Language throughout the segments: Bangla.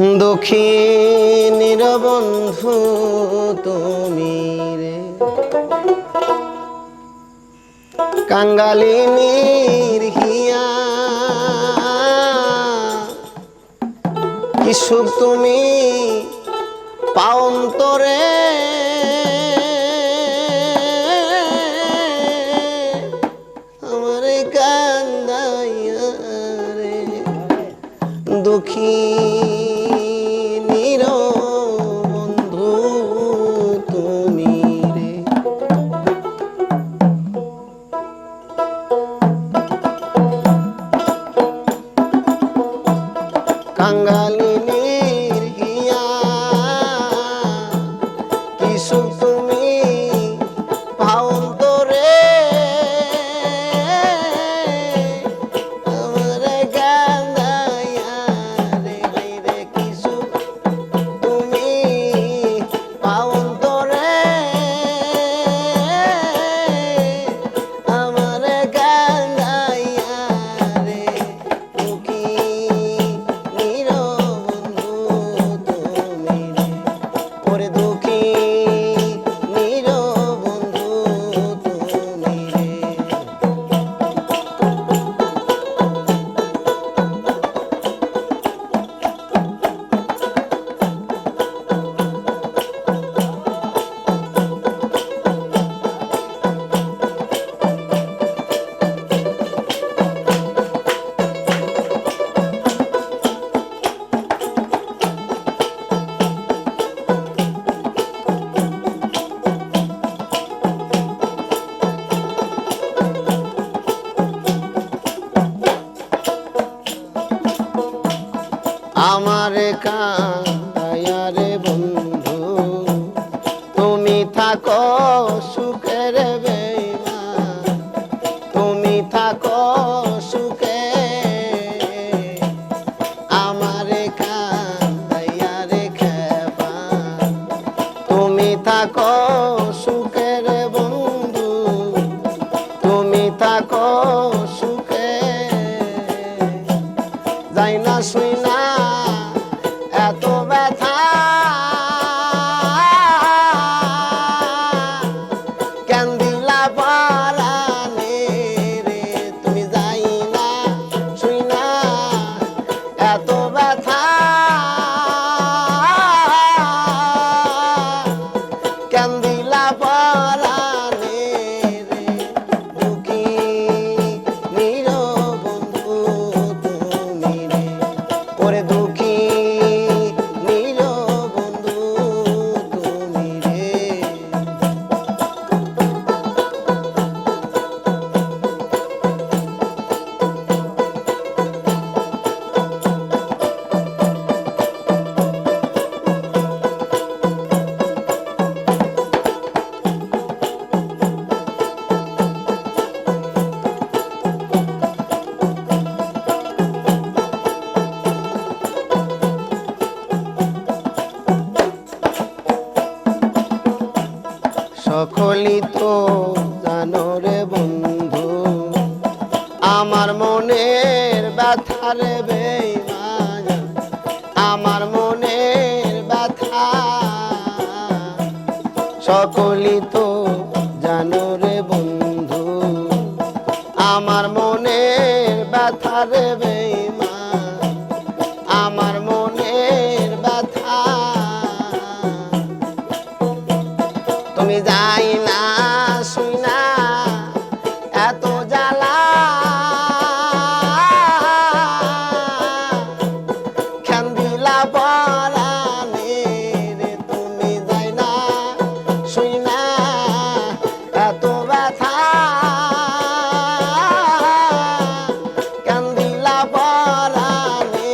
দক্ষিণীর বন্ধু তুমি রে, কাঙ্গালিনীর হিয়া কি সুখ তুমি পাওন্তরে, আমার কান্দাইয়া রে দক্ষিণীর বন্ধু তুমি রে। কাঙ্গালিনীর হিয়া কি সুখ তুমি পাওন্তরে, আমার কান্দাইয়া রে রে কি সুখ তুমি পাওন্তরে, আমার কান্দাইয়া রে দক্ষিণীর বন্ধু তুমি রে, ওরে দক্ষিণীর বন্ধু তুমি রে। আমার কান্দাইয়া রে বন্ধু তুমি থাকো সুখের বেইমান, তুমি থাকো সুখে, আমার কান্দাইয়া রে খেপা তুমি থাকো সুখের বন্ধু, তুমি থাকো সুখে, যাই না শুই না এত ব্যথা, কেন দিলা পরাণে রে, তুমি যাই না শুই না এত ব্যথা, কেন দিলা পরাণে রে দক্ষিণীর বন্ধু তুমি রে, ওরে দক্ষিণীর বন্ধু তুমি রে। সকলই তো জানো রে বন্ধু আমার মনের ব্যথা রে বেইমান, আমার মনের ব্যথা, সকলই তো জানো রে বন্ধু আমার মনের ব্যথা রে বেইমান, আমার মনের ব্যথা, তুমি যাই না শুই না এত জ্বালা, কেন দিলা পরাণে রে, তুমি যাই না শুই না এত ব্যথা, কেন দিলা পরাণে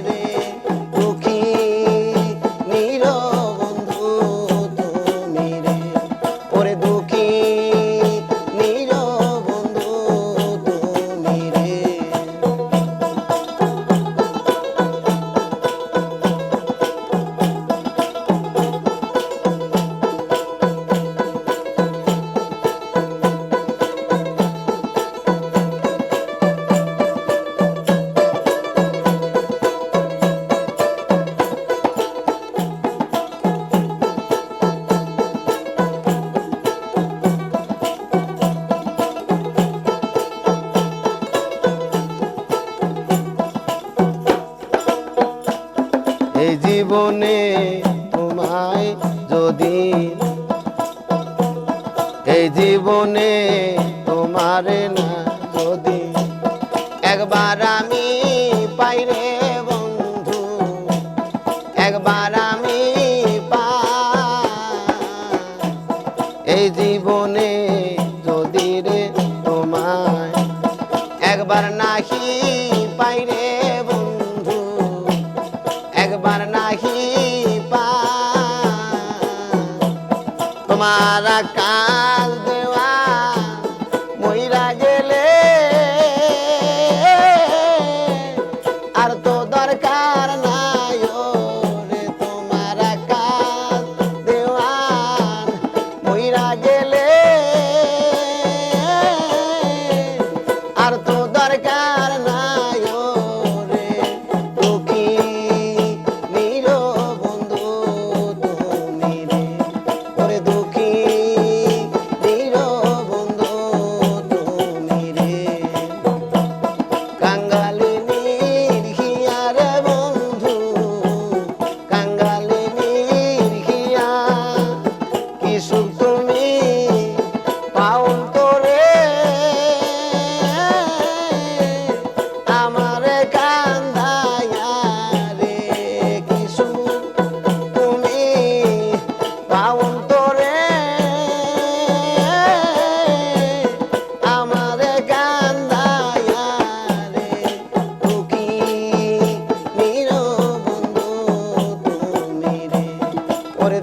রে দক্ষিণীর বন্ধু তুমি রে, ওরে দক্ষিণীর বন্ধু তুমি রে। এই জীবনে তোমায় যদি, এই জীবনে তোমারে না যদি একবার আমি পাইরে বন্ধু, একবার আমি পাই, এই জীবনে যদি রে তোমায় একবার নাহি পাইরে বন্ধু, একবার নাহি পাই, তোমার কাজ দেওয়া মইরা গেলে আর তো দরকার নাই রে, তোমার কাজ দেওয়া মইরা গেলে আর তো দরকার নাই রে, দুঃখী নির বন্ধু তুমি রে, ওরে দুঃখী নির বন্ধু তুমি রে, কাঙ্গালিনীর হিয়ারে বন্ধু, কাঙ্গালিনীর হিয়া কি সুখ তুমি পাওন করে আমারে কান্দাইয়া রে, কি সুখ তুমি পাওন করে আমারে কান্দাইয়া রে, দুঃখী নির বন্ধু তুমি রে, ওরে